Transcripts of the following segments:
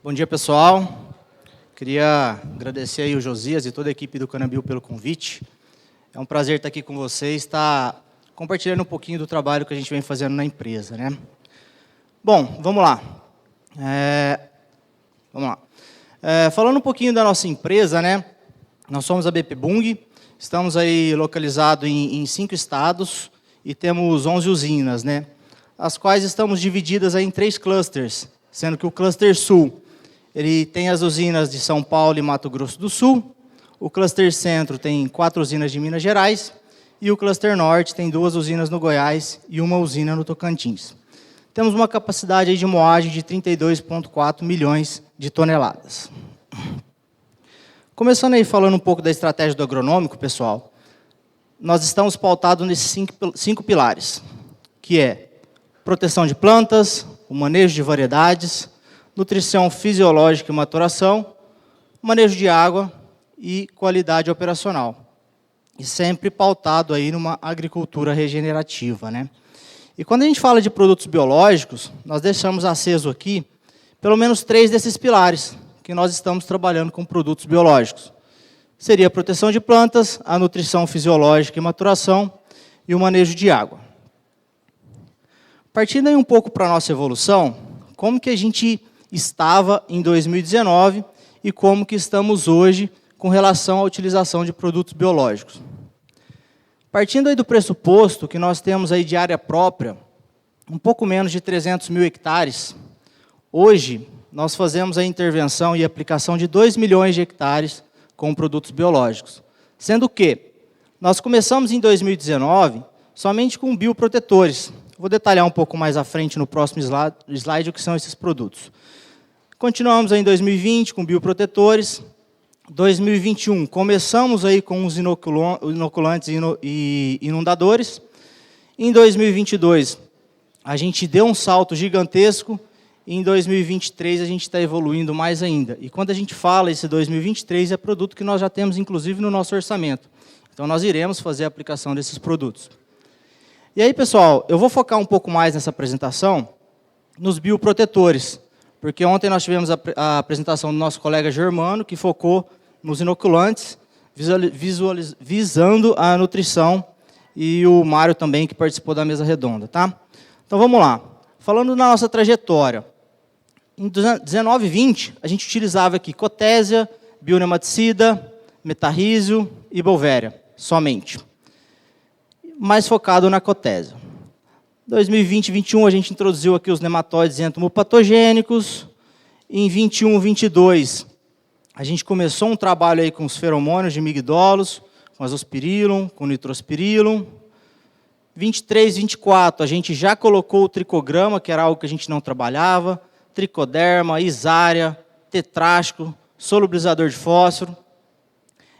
Bom dia, pessoal. Queria agradecer aí o Josias e toda a equipe do Canambil pelo convite. É um prazer estar aqui com vocês, estar compartilhando um pouquinho do trabalho que a gente vem fazendo na empresa, né? Bom, vamos lá. Falando um pouquinho da nossa empresa, né? Nós somos a BP Bung, estamos aí localizados em 5 estados e temos 11 usinas, né? As quais estamos divididas aí em 3 clusters, sendo que o cluster sul ele tem as usinas de São Paulo e Mato Grosso do Sul, o cluster centro tem 4 usinas de Minas Gerais e o cluster norte tem 2 usinas no Goiás e 1 usina no Tocantins. Temos uma capacidade aí de moagem de 32,4 milhões de toneladas. Começando aí falando um pouco da estratégia do agronômico, pessoal, nós estamos pautados nesses 5 pilares, que é proteção de plantas, o manejo de variedades, nutrição fisiológica e maturação, manejo de água e qualidade operacional. E sempre pautado aí numa agricultura regenerativa, né? E quando a gente fala de produtos biológicos, nós deixamos aceso aqui pelo menos 3 desses pilares que nós estamos trabalhando com produtos biológicos. Seria a proteção de plantas, a nutrição fisiológica e maturação e o manejo de água. Partindo aí um pouco para a nossa evolução, como que a gente estava em 2019 e como que estamos hoje com relação à utilização de produtos biológicos. Partindo aí do pressuposto que nós temos aí de área própria, um pouco menos de 300 mil hectares, hoje nós fazemos a intervenção e aplicação de 2 milhões de hectares com produtos biológicos. Sendo que nós começamos em 2019 somente com bioprotetores. Vou detalhar um pouco mais à frente no próximo slide o que são esses produtos. Continuamos aí em 2020 com bioprotetores. 2021 começamos aí com os inoculantes e inundadores. Em 2022 a gente deu um salto gigantesco. E em 2023 a gente está evoluindo mais ainda. E quando a gente fala esse 2023 é produto que nós já temos inclusive no nosso orçamento. Então nós iremos fazer a aplicação desses produtos. E aí, pessoal, eu vou focar um pouco mais nessa apresentação nos bioprotetores, porque ontem nós tivemos a apresentação do nosso colega Germano, que focou nos inoculantes, visando a nutrição, e o Mário também, que participou da mesa redonda, tá? Então, vamos lá. Falando da nossa trajetória, em 19 e 20, a gente utilizava aqui cotésia, bionematicida, metarrísio e bolvéria, somente. Mais focado na cotésia. 2020 e 2021 a gente introduziu aqui os nematóides entomopatogênicos. Em 21 e 22 a gente começou um trabalho aí com os feromônios de migdolos, com azospirillum, com nitrospirillum. 23 e 24 a gente já colocou o tricograma, que era algo que a gente não trabalhava, tricoderma, isária, tetrástico, solubilizador de fósforo.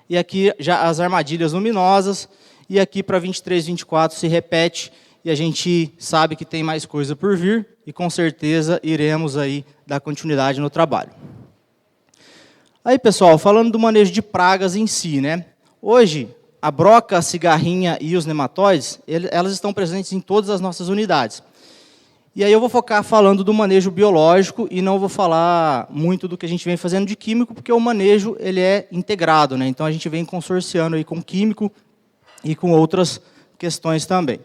E aqui já as armadilhas luminosas. E aqui para 23 e 24 se repete e a gente sabe que tem mais coisa por vir e com certeza iremos aí dar continuidade no trabalho. Aí, pessoal, falando do manejo de pragas em si, né? Hoje, a broca, a cigarrinha e os nematóides, elas estão presentes em todas as nossas unidades. E aí eu vou focar falando do manejo biológico e não vou falar muito do que a gente vem fazendo de químico, porque o manejo ele é integrado, né? Então a gente vem consorciando aí com químico e com outras questões também.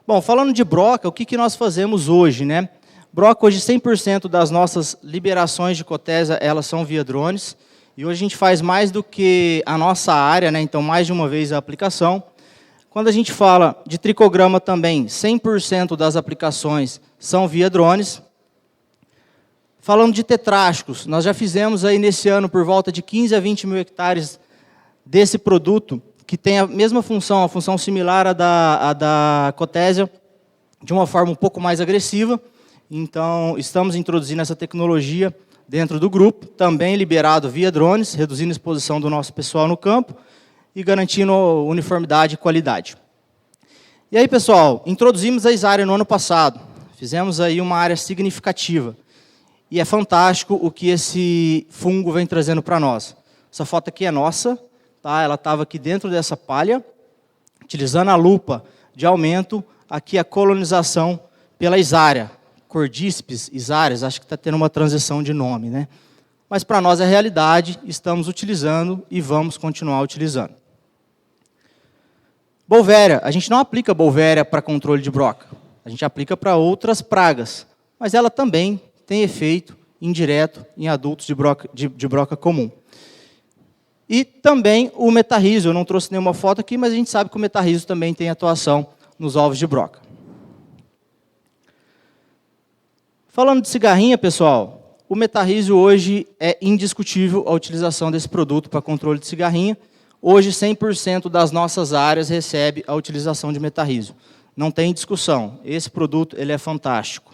Bom, falando de broca, o que nós fazemos hoje, né? Broca, hoje 100% das nossas liberações de cotésia, elas são via drones. E hoje a gente faz mais do que a nossa área, né? Então mais de uma vez a aplicação. Quando a gente fala de tricograma também, 100% das aplicações são via drones. Falando de tetrásticos, nós já fizemos aí nesse ano por volta de 15 a 20 mil hectares desse produto, que tem a mesma função, a função similar à da cotésia, de uma forma um pouco mais agressiva. Então, estamos introduzindo essa tecnologia dentro do grupo, também liberado via drones, reduzindo a exposição do nosso pessoal no campo e garantindo uniformidade e qualidade. E aí, pessoal, introduzimos a isária no ano passado. Fizemos aí uma área significativa. E é fantástico o que esse fungo vem trazendo para nós. Essa foto aqui é nossa, tá? Ela estava aqui dentro dessa palha, utilizando a lupa de aumento, aqui a colonização pela isárea, Cordíceps, isáreas, acho que está tendo uma transição de nome, né? Mas para nós é realidade, estamos utilizando e vamos continuar utilizando. Bolvéria, a gente não aplica bolvéria para controle de broca, a gente aplica para outras pragas, mas ela também tem efeito indireto em adultos de broca comum. E também o metarrísio, eu não trouxe nenhuma foto aqui, mas a gente sabe que o metarrísio também tem atuação nos ovos de broca. Falando de cigarrinha, pessoal, o metarrísio hoje é indiscutível a utilização desse produto para controle de cigarrinha. Hoje, 100% das nossas áreas recebe a utilização de metarrísio. Não tem discussão, esse produto ele é fantástico.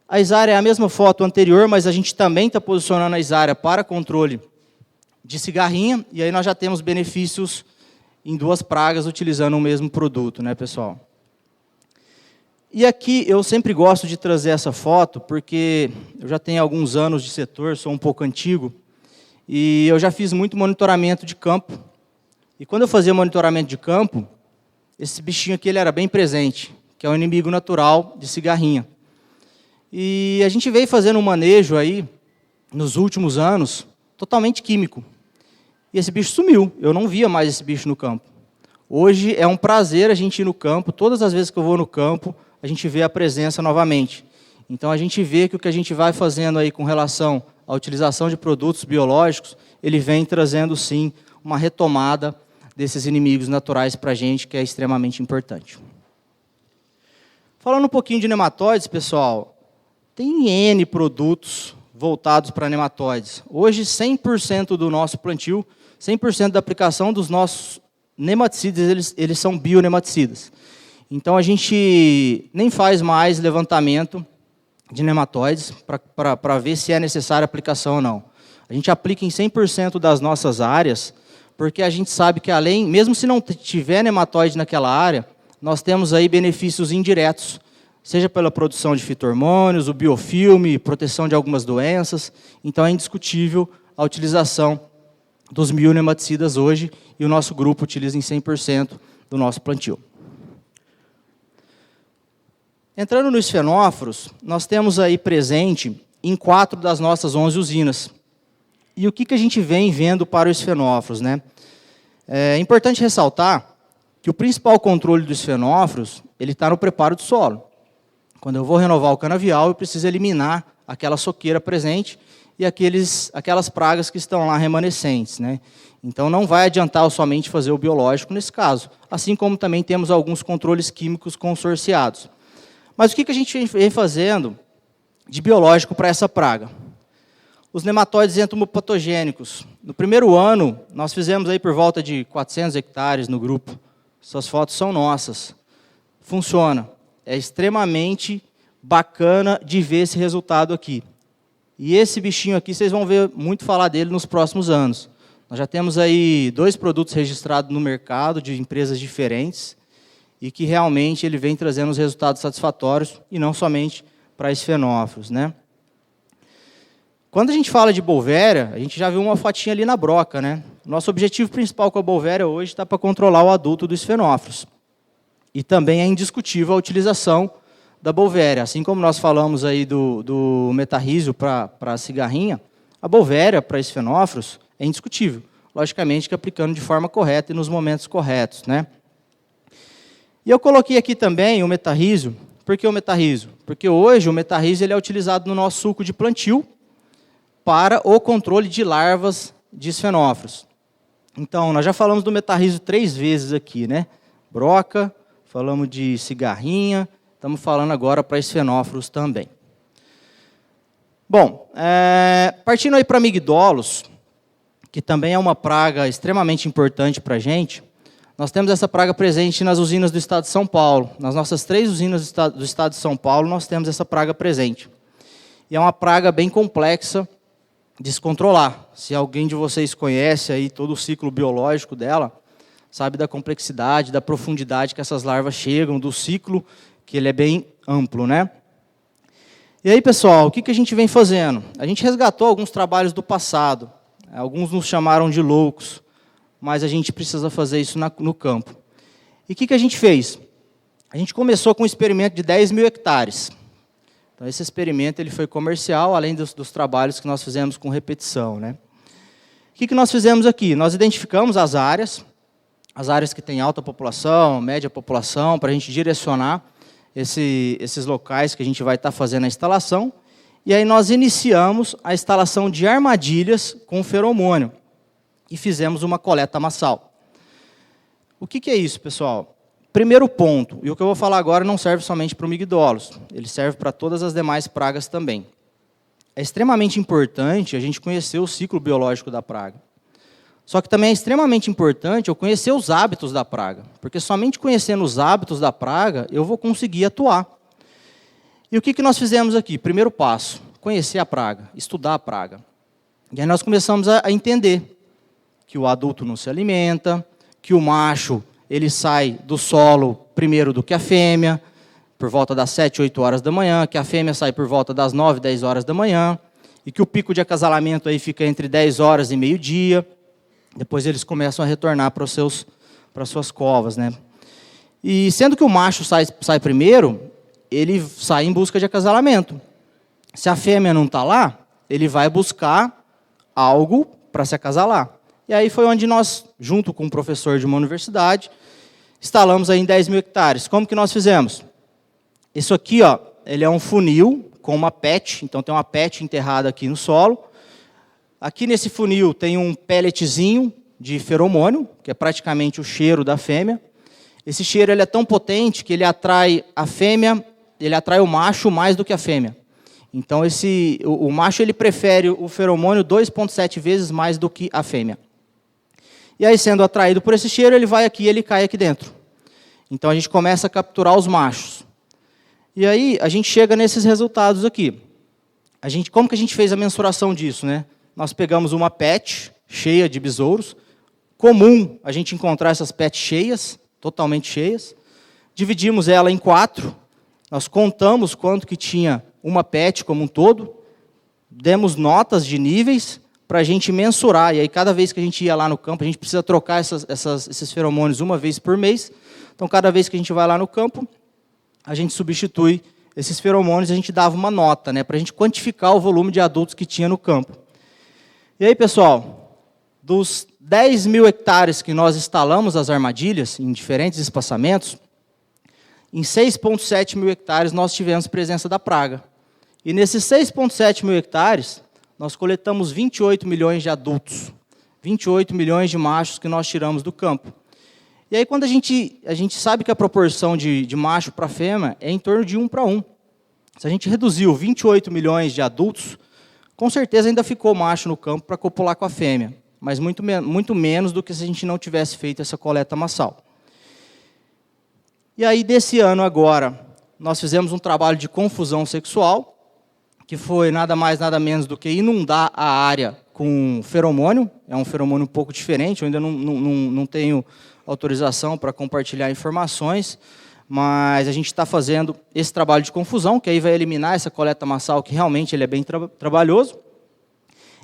A isárea é a mesma foto anterior, mas a gente também está posicionando a isárea para controle de cigarrinha, e aí nós já temos benefícios em duas pragas utilizando o mesmo produto, né, pessoal? E aqui eu sempre gosto de trazer essa foto, porque eu já tenho alguns anos de setor, sou um pouco antigo, e eu já fiz muito monitoramento de campo. E quando eu fazia monitoramento de campo, esse bichinho aqui ele era bem presente, que é o inimigo natural de cigarrinha. E a gente veio fazendo um manejo aí, nos últimos anos, totalmente químico. E esse bicho sumiu, eu não via mais esse bicho no campo. Hoje é um prazer a gente ir no campo, todas as vezes que eu vou no campo, a gente vê a presença novamente. Então a gente vê que o que a gente vai fazendo aí com relação à utilização de produtos biológicos, ele vem trazendo sim uma retomada desses inimigos naturais para a gente, que é extremamente importante. Falando um pouquinho de nematóides, pessoal, tem N produtos voltados para nematóides. Hoje 100% do nosso plantio, 100% da aplicação dos nossos nematicidas, eles são bionematicidas. Então a gente nem faz mais levantamento de nematóides para ver se é necessária a aplicação ou não. A gente aplica em 100% das nossas áreas, porque a gente sabe que além, mesmo se não tiver nematóide naquela área, nós temos aí benefícios indiretos, seja pela produção de fito-hormônios, o biofilme, proteção de algumas doenças. Então é indiscutível a utilização dos bionematicidas hoje, e o nosso grupo utiliza em 100% do nosso plantio. Entrando nos fenóforos, nós temos aí presente em 4 das nossas 11 usinas. E o que a gente vem vendo para os fenóforos, né? É importante ressaltar que o principal controle dos fenóforos, ele está no preparo do solo. Quando eu vou renovar o canavial, eu preciso eliminar aquela soqueira presente e aquelas pragas que estão lá remanescentes, né? Então não vai adiantar eu somente fazer o biológico nesse caso, assim como também temos alguns controles químicos consorciados. Mas o que a gente vem fazendo de biológico para essa praga? Os nematóides entomopatogênicos. No primeiro ano, nós fizemos aí por volta de 400 hectares no grupo. Essas fotos são nossas. Funciona. É extremamente bacana de ver esse resultado aqui. E esse bichinho aqui, vocês vão ver muito falar dele nos próximos anos. Nós já temos aí 2 produtos registrados no mercado de empresas diferentes e que realmente ele vem trazendo os resultados satisfatórios e não somente para esses fenóforos, né? Quando a gente fala de bolvéria, a gente já viu uma fotinha ali na broca, né? Nosso objetivo principal com a bolvéria hoje está para controlar o adulto dos fenóforos. E também é indiscutível a utilização da bolvéria. Assim como nós falamos aí do metarrísio para a cigarrinha, a bolvéria para esses fenóforos é indiscutível. Logicamente que aplicando de forma correta e nos momentos corretos, né? E eu coloquei aqui também o metarrísio. Por que o metarrísio? Porque hoje o metarrísio ele é utilizado no nosso suco de plantio para o controle de larvas de fenóforos. Então, nós já falamos do metarrísio 3 vezes aqui, né? Broca, falamos de cigarrinha, estamos falando agora para esfenóforos também. Bom, partindo aí para amigdolos, que também é uma praga extremamente importante para a gente, nós temos essa praga presente nas usinas do estado de São Paulo. Nas nossas 3 usinas do estado de São Paulo, nós temos essa praga presente. E é uma praga bem complexa de se controlar. Se alguém de vocês conhece aí todo o ciclo biológico dela, sabe da complexidade, da profundidade que essas larvas chegam, do ciclo, que ele é bem amplo, né? E aí, pessoal, o que a gente vem fazendo? A gente resgatou alguns trabalhos do passado. Alguns nos chamaram de loucos, mas a gente precisa fazer isso no campo. E o que a gente fez? A gente começou com um experimento de 10 mil hectares. Então, esse experimento ele foi comercial, além dos trabalhos que nós fizemos com repetição, né? O que nós fizemos aqui? Nós identificamos as áreas que têm alta população, média população, para a gente direcionar esses locais que a gente vai estar fazendo a instalação. E aí nós iniciamos a instalação de armadilhas com feromônio e fizemos uma coleta massal. O que é isso, pessoal? Primeiro ponto, e o que eu vou falar agora não serve somente para o migdolos, ele serve para todas as demais pragas também. É extremamente importante a gente conhecer o ciclo biológico da praga. Só que também é extremamente importante eu conhecer os hábitos da praga, porque somente conhecendo os hábitos da praga eu vou conseguir atuar. E o que nós fizemos aqui? Primeiro passo, conhecer a praga, estudar a praga. E aí nós começamos a entender que o adulto não se alimenta, que o macho ele sai do solo primeiro do que a fêmea, por volta das 7, 8 horas da manhã, que a fêmea sai por volta das 9, 10 horas da manhã, e que o pico de acasalamento aí fica entre 10 horas e meio-dia. Depois eles começam a retornar para as suas covas, né? E sendo que o macho sai primeiro, ele sai em busca de acasalamento. Se a fêmea não está lá, ele vai buscar algo para se acasalar. E aí foi onde nós, junto com um professor de uma universidade, instalamos aí em 10 mil hectares. Como que nós fizemos? Isso aqui, ó, ele é um funil com uma PET, então tem uma PET enterrada aqui no solo. Aqui nesse funil tem um pelletzinho de feromônio, que é praticamente o cheiro da fêmea. Esse cheiro ele é tão potente que ele atrai a fêmea, ele atrai o macho mais do que a fêmea. Então o macho ele prefere o feromônio 2,7 vezes mais do que a fêmea. E aí, sendo atraído por esse cheiro, ele vai aqui e ele cai aqui dentro. Então a gente começa a capturar os machos. E aí a gente chega nesses resultados aqui. Como que a gente fez a mensuração disso, né? Nós pegamos uma PET cheia de besouros. Comum a gente encontrar essas PET cheias, totalmente cheias. Dividimos ela em 4. Nós contamos quanto que tinha uma PET como um todo. Demos notas de níveis para a gente mensurar. E aí, cada vez que a gente ia lá no campo, a gente precisa trocar esses feromônios uma vez por mês. Então, cada vez que a gente vai lá no campo, a gente substitui esses feromônios e a gente dava uma nota, né, para a gente quantificar o volume de adultos que tinha no campo. E aí, pessoal, dos 10 mil hectares que nós instalamos as armadilhas, em diferentes espaçamentos, em 6,7 mil hectares nós tivemos presença da praga. E nesses 6,7 mil hectares, nós coletamos 28 milhões de adultos, 28 milhões de machos que nós tiramos do campo. E aí, quando a gente sabe que a proporção de macho para fêmea é em torno de 1 para 1. Se a gente reduziu 28 milhões de adultos, com certeza ainda ficou macho no campo para copular com a fêmea, mas muito menos do que se a gente não tivesse feito essa coleta massal. E aí, desse ano agora, nós fizemos um trabalho de confusão sexual, que foi nada mais, nada menos do que inundar a área com feromônio. É um feromônio um pouco diferente, eu ainda não tenho autorização para compartilhar informações, mas a gente está fazendo esse trabalho de confusão, que aí vai eliminar essa coleta massal, que realmente ele é bem trabalhoso.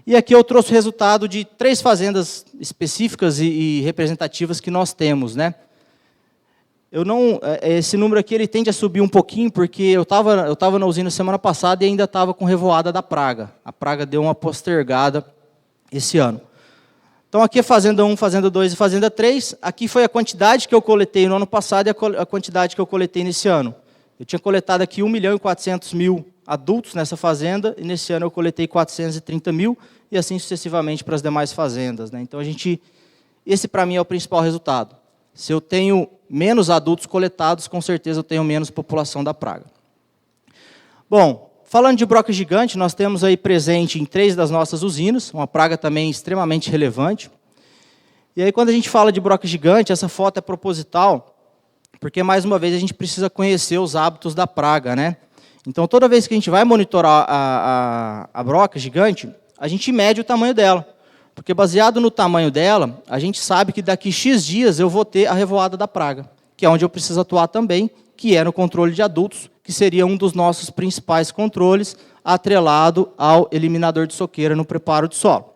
E aqui eu trouxe o resultado de 3 fazendas específicas e representativas que nós temos, né? Esse número aqui ele tende a subir um pouquinho, porque eu estava na usina semana passada e ainda estava com revoada da praga. A praga deu uma postergada esse ano. Então aqui é Fazenda 1, Fazenda 2 e Fazenda 3. Aqui foi a quantidade que eu coletei no ano passado e a quantidade que eu coletei nesse ano. Eu tinha coletado aqui 1.400.000 adultos nessa fazenda, e nesse ano eu coletei 430 mil, e assim sucessivamente para as demais fazendas, né? Então esse para mim é o principal resultado. Se eu tenho menos adultos coletados, com certeza eu tenho menos população da praga. Bom, falando de broca gigante, nós temos aí presente em 3 das nossas usinas, uma praga também extremamente relevante. E aí, quando a gente fala de broca gigante, essa foto é proposital, porque, mais uma vez, a gente precisa conhecer os hábitos da praga, né? Então, toda vez que a gente vai monitorar a broca gigante, a gente mede o tamanho dela. Porque, baseado no tamanho dela, a gente sabe que daqui X dias eu vou ter a revoada da praga, que é onde eu preciso atuar também, que é no controle de adultos, que seria um dos nossos principais controles, atrelado ao eliminador de soqueira no preparo de solo.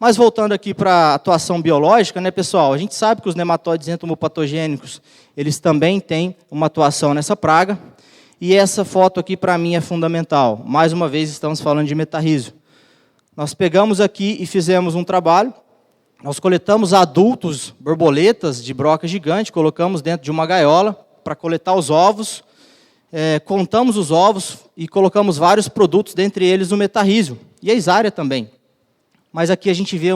Mas voltando aqui para a atuação biológica, né, pessoal? A gente sabe que os nematóides entomopatogênicos, eles também têm uma atuação nessa praga. E essa foto aqui, para mim, é fundamental. Mais uma vez, estamos falando de metarrísio. Nós pegamos aqui e fizemos um trabalho. Nós coletamos adultos, borboletas de broca gigante, colocamos dentro de uma gaiola para coletar os ovos. Contamos os ovos e colocamos vários produtos, dentre eles o metarrísio. E a isária também. Mas aqui a gente vê,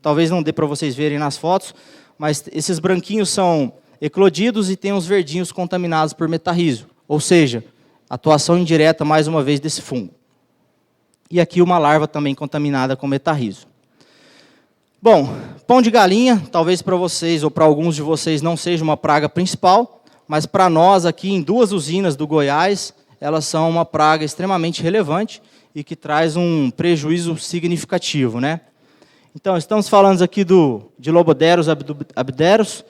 talvez não dê para vocês verem nas fotos, mas esses branquinhos são eclodidos e tem uns verdinhos contaminados por metarrísio. Ou seja, atuação indireta, mais uma vez, desse fungo. E aqui uma larva também contaminada com metarrísio. Bom, pão de galinha, talvez para vocês ou para alguns de vocês não seja uma praga principal, mas para nós aqui em 2 usinas do Goiás, elas são uma praga extremamente relevante e que traz um prejuízo significativo, né? Então, estamos falando aqui de Loboderus abderus,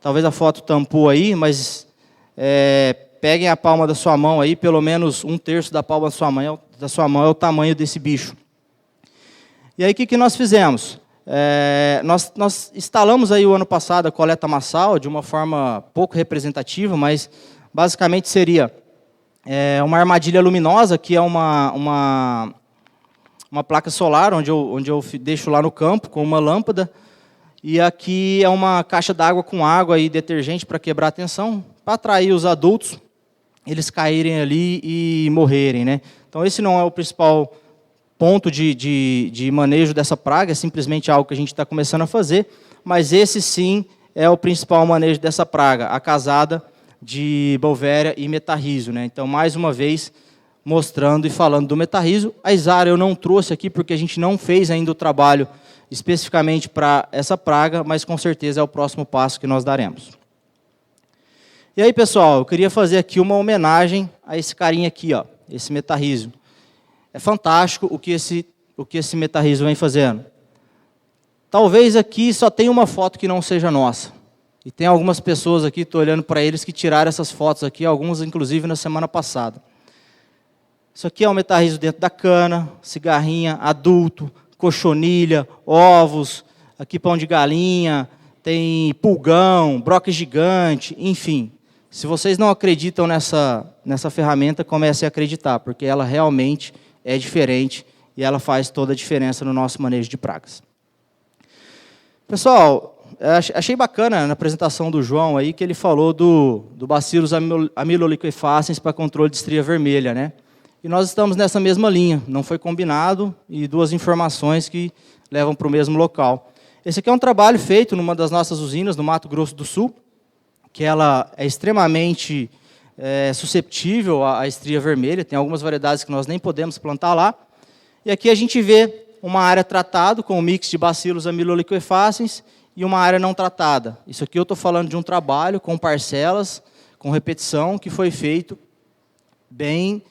talvez a foto tampou aí, mas peguem a palma da sua mão aí, pelo menos 1/3 da palma da sua mão é o tamanho desse bicho. E aí, o que nós fizemos? Nós instalamos aí o ano passado a coleta massal de uma forma pouco representativa, mas basicamente seria uma armadilha luminosa, que é uma placa solar, onde eu deixo lá no campo com uma lâmpada, e aqui é uma caixa d'água com água e detergente para quebrar a tensão, para atrair os adultos, eles caírem ali e morrerem, né? Então esse não é o principal ponto de manejo dessa praga, é simplesmente algo que a gente está começando a fazer, mas esse sim é o principal manejo dessa praga, a casada de Beauveria e metarrísio, né? Então, mais uma vez, mostrando e falando do metarrísio. A isária eu não trouxe aqui porque a gente não fez ainda o trabalho especificamente para essa praga, mas com certeza é o próximo passo que nós daremos. E aí, pessoal, eu queria fazer aqui uma homenagem a esse carinha aqui, ó, esse metarrísio. É fantástico o que esse metarrísio vem fazendo. Talvez aqui só tenha uma foto que não seja nossa. E tem algumas pessoas aqui, estou olhando para eles, que tiraram essas fotos aqui, algumas inclusive na semana passada. Isso aqui é um metarrísio dentro da cana, cigarrinha, adulto, cochonilha, ovos, aqui pão de galinha, tem pulgão, broca gigante, enfim. Se vocês não acreditam nessa ferramenta, comecem a acreditar, porque ela realmente é diferente e ela faz toda a diferença no nosso manejo de pragas. Pessoal, achei bacana na apresentação do João aí que ele falou do Bacillus amyloliquefaciens para controle de estria vermelha, né? E nós estamos nessa mesma linha, não foi combinado, e 2 informações que levam para o mesmo local. Esse aqui é um trabalho feito numa das nossas usinas, no Mato Grosso do Sul, que ela é extremamente susceptível à estria vermelha, tem algumas variedades que nós nem podemos plantar lá. E aqui a gente vê uma área tratada com um mix de Bacillus amyloliquefaciens e uma área não tratada. Isso aqui eu estou falando de um trabalho com parcelas, com repetição, que foi feito bem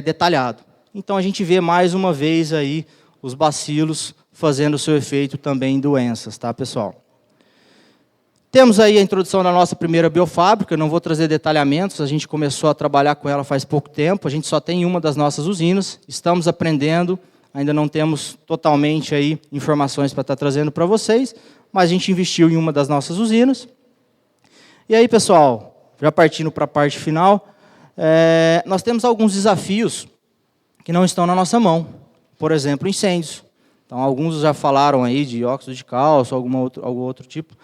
detalhado. Então a gente vê mais uma vez aí os bacilos fazendo o seu efeito também em doenças, tá, pessoal? Temos aí a introdução da nossa primeira biofábrica, não vou trazer detalhamentos, a gente começou a trabalhar com ela faz pouco tempo, a gente só tem uma das nossas usinas, estamos aprendendo, ainda não temos totalmente aí informações para estar trazendo para vocês, mas a gente investiu em uma das nossas usinas. E aí, pessoal, já partindo para a parte final, nós temos alguns desafios que não estão na nossa mão. Por exemplo, incêndios. Então, alguns já falaram aí de óxido de cálcio, algum outro tipo.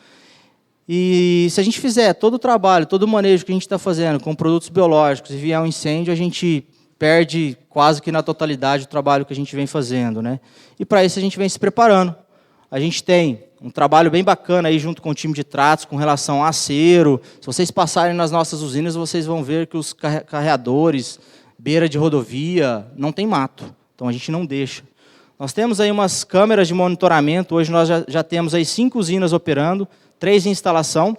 E se a gente fizer todo o trabalho, todo o manejo que a gente está fazendo com produtos biológicos e vier um incêndio, a gente perde quase que na totalidade o trabalho que a gente vem fazendo, né? E para isso a gente vem se preparando. A gente tem um trabalho bem bacana aí junto com o time de tratos com relação a acero. Se vocês passarem nas nossas usinas, vocês vão ver que os carreadores, beira de rodovia, não tem mato. Então a gente não deixa. Nós temos aí umas câmeras de monitoramento. Hoje nós já temos aí 5 usinas operando, 3 em instalação.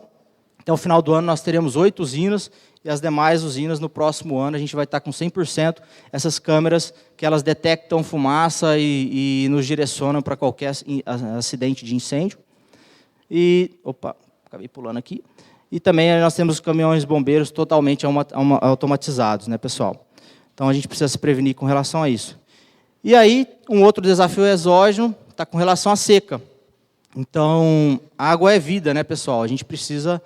Até o final do ano nós teremos 8 usinas e as demais usinas no próximo ano a gente vai estar com 100% essas câmeras que elas detectam fumaça e nos direcionam para qualquer acidente de incêndio. E, acabei pulando aqui. E também nós temos caminhões bombeiros totalmente automatizados, né, pessoal? Então a gente precisa se prevenir com relação a isso. E aí, um outro desafio exógeno, está com relação à seca. Então, água é vida, né, pessoal? A gente precisa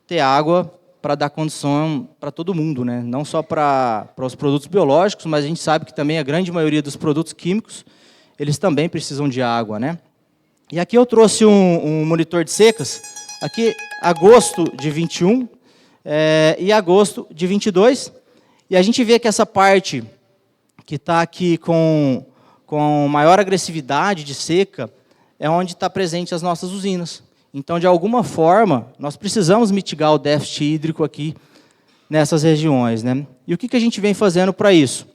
ter água para dar condição para todo mundo, né? Não só para os produtos biológicos, mas a gente sabe que também a grande maioria dos produtos químicos, eles também precisam de água, né? E aqui eu trouxe um monitor de secas, aqui agosto de 21 e agosto de 22, e a gente vê que essa parte que está aqui com maior agressividade de seca é onde está presente as nossas usinas. Então, de alguma forma, nós precisamos mitigar o déficit hídrico aqui nessas regiões, né? E o que a gente vem fazendo para isso?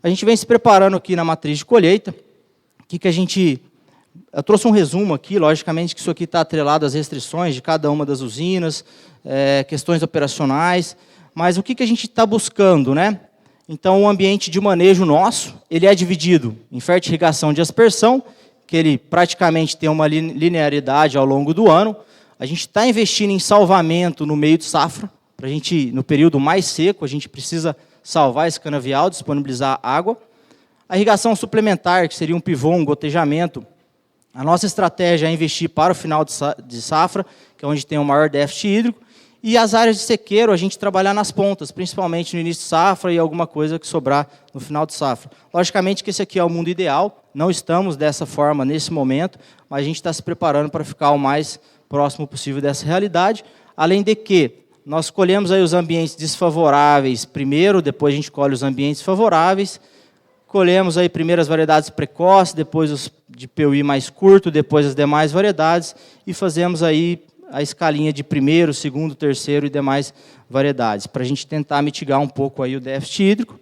A gente vem se preparando aqui na matriz de colheita. Eu trouxe um resumo aqui, logicamente que isso aqui está atrelado às restrições de cada uma das usinas, questões operacionais, mas o que a gente está buscando, né? Então, o ambiente de manejo nosso, ele é dividido em fertirrigação de aspersão, que ele praticamente tem uma linearidade ao longo do ano. A gente está investindo em salvamento no meio de safra, para a gente, no período mais seco, a gente precisa salvar esse canavial, disponibilizar água. A irrigação suplementar, que seria um pivô, um gotejamento, a nossa estratégia é investir para o final de safra, que é onde tem o maior déficit hídrico, e as áreas de sequeiro, a gente trabalhar nas pontas, principalmente no início de safra e alguma coisa que sobrar no final de safra. Logicamente que esse aqui é o mundo ideal, não estamos dessa forma nesse momento, mas a gente está se preparando para ficar o mais próximo possível dessa realidade, além de que nós colhemos aí os ambientes desfavoráveis primeiro, depois a gente colhe os ambientes favoráveis, colhemos aí primeiro as variedades precoces, depois os de PUI mais curto, depois as demais variedades, e fazemos aí a escalinha de primeiro, segundo, terceiro e demais variedades, para a gente tentar mitigar um pouco aí o déficit hídrico.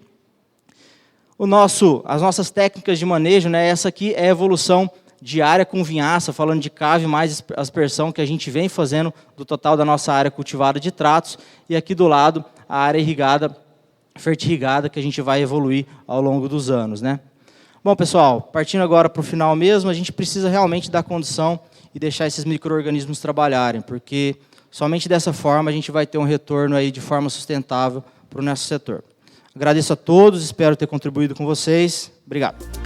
As nossas técnicas de manejo, né, essa aqui é a evolução diária com vinhaça, falando de cave mais aspersão, que a gente vem fazendo do total da nossa área cultivada de tratos, e aqui do lado a área irrigada, fertirrigada, que a gente vai evoluir ao longo dos anos, né? Bom, pessoal, partindo agora para o final mesmo, a gente precisa realmente dar condição e deixar esses micro-organismos trabalharem, porque somente dessa forma a gente vai ter um retorno aí de forma sustentável para o nosso setor. Agradeço a todos, espero ter contribuído com vocês. Obrigado.